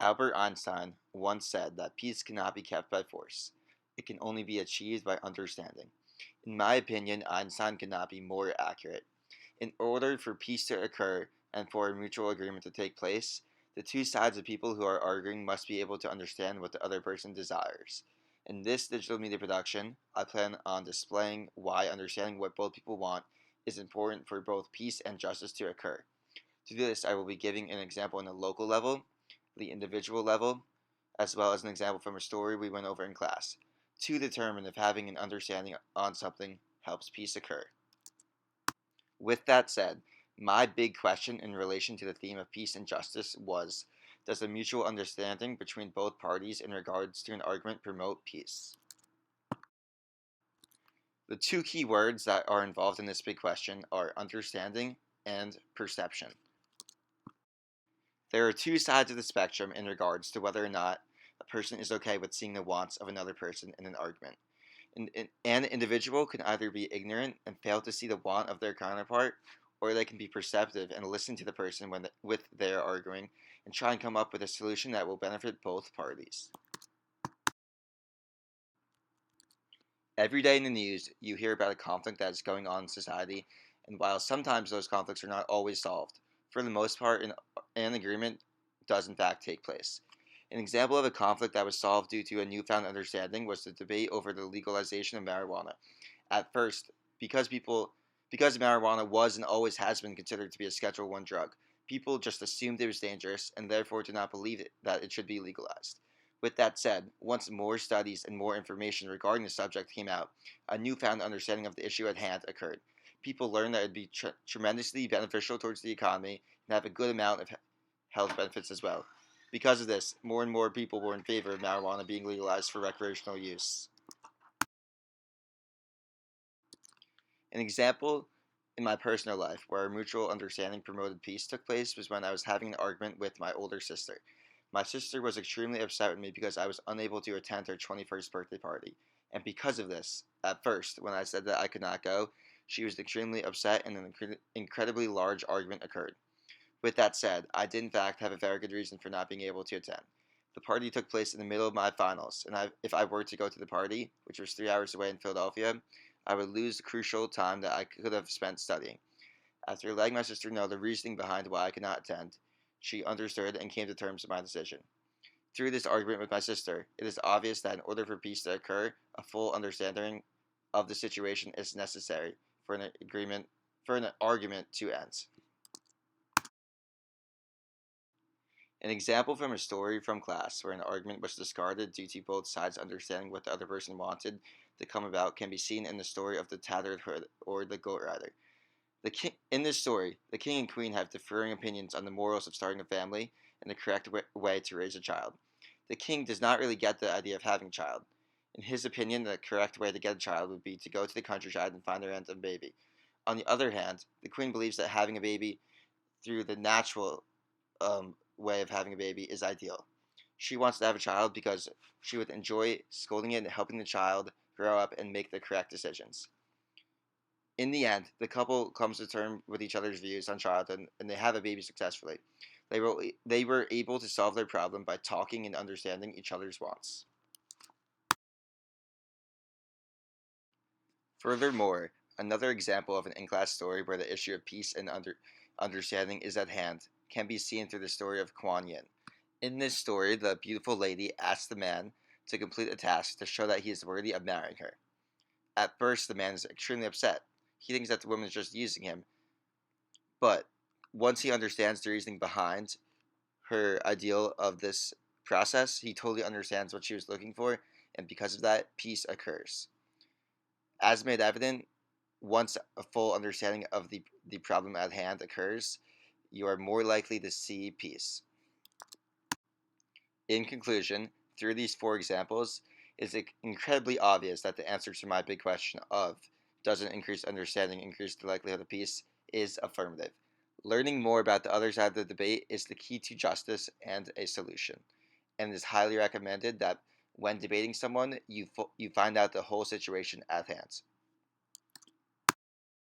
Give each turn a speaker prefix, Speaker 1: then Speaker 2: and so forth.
Speaker 1: Albert Einstein once said that peace cannot be kept by force. It can only be achieved by understanding. In my opinion, Einstein could not be more accurate. In order for peace to occur and for a mutual agreement to take place, the two sides of people who are arguing must be able to understand what the other person desires. In this digital media production, I plan on displaying why understanding what both people want is important for both peace and justice to occur. To do this, I will be giving an example on the local level, the individual level, as well as an example from a story we went over in class, to determine if having an understanding on something helps peace occur. With that said, my big question in relation to the theme of peace and justice was, does a mutual understanding between both parties in regards to an argument promote peace? The two key words that are involved in this big question are understanding and perception. There are two sides of the spectrum in regards to whether or not a person is okay with seeing the wants of another person in an argument. An individual can either be ignorant and fail to see the want of their counterpart, or they can be perceptive and listen to the person with they are arguing and try and come up with a solution that will benefit both parties. Every day in the news, you hear about a conflict that is going on in society, and while sometimes those conflicts are not always solved, for the most part, an agreement does in fact take place. An example of a conflict that was solved due to a newfound understanding was the debate over the legalization of marijuana. At first, because marijuana was and always has been considered to be a Schedule 1 drug, people just assumed it was dangerous and therefore did not believe that it should be legalized. With that said, once more studies and more information regarding the subject came out, a newfound understanding of the issue at hand occurred. People learned that it would be tremendously beneficial towards the economy and have a good amount of health benefits as well. Because of this, more and more people were in favor of marijuana being legalized for recreational use. An example in my personal life where a mutual understanding promoted peace took place was when I was having an argument with my older sister. My sister was extremely upset with me because I was unable to attend her 21st birthday party. And because of this, at first, when I said that I could not go, she was extremely upset and an incredibly large argument occurred. With that said, I did in fact have a very good reason for not being able to attend. The party took place in the middle of my finals, and if I were to go to the party, which was 3 hours away in Philadelphia, I would lose the crucial time that I could have spent studying. After letting my sister know the reasoning behind why I could not attend, she understood and came to terms with my decision. Through this argument with my sister, it is obvious that in order for peace to occur, a full understanding of the situation is necessary for an argument to end. An example from a story from class where an argument was discarded due to both sides understanding what the other person wanted to come about can be seen in the story of the Tattered Hood or the Goat Rider. In this story, the king and queen have differing opinions on the morals of starting a family and the correct way to raise a child. The king does not really get the idea of having a child. In his opinion, the correct way to get a child would be to go to the countryside and find a random baby. On the other hand, the queen believes that having a baby through the natural way of having a baby is ideal. She wants to have a child because she would enjoy scolding it and helping the child grow up and make the correct decisions. In the end, the couple comes to terms with each other's views on childhood and they have a baby successfully. They were able to solve their problem by talking and understanding each other's wants. Furthermore, another example of an in-class story where the issue of peace and understanding is at hand can be seen through the story of Kuan Yin. In this story, the beautiful lady asks the man to complete a task to show that he is worthy of marrying her. At first, the man is extremely upset. He thinks that the woman is just using him, but once he understands the reasoning behind her ideal of this process, he totally understands what she was looking for, and because of that, peace occurs. As made evident, once a full understanding of the problem at hand occurs, you are more likely to see peace. In conclusion, through these four examples, it's incredibly obvious that the answer to my big question of doesn't increased understanding increase the likelihood of peace is affirmative. Learning more about the other side of the debate is the key to justice and a solution, and it is highly recommended that when debating someone, you find out the whole situation at hand.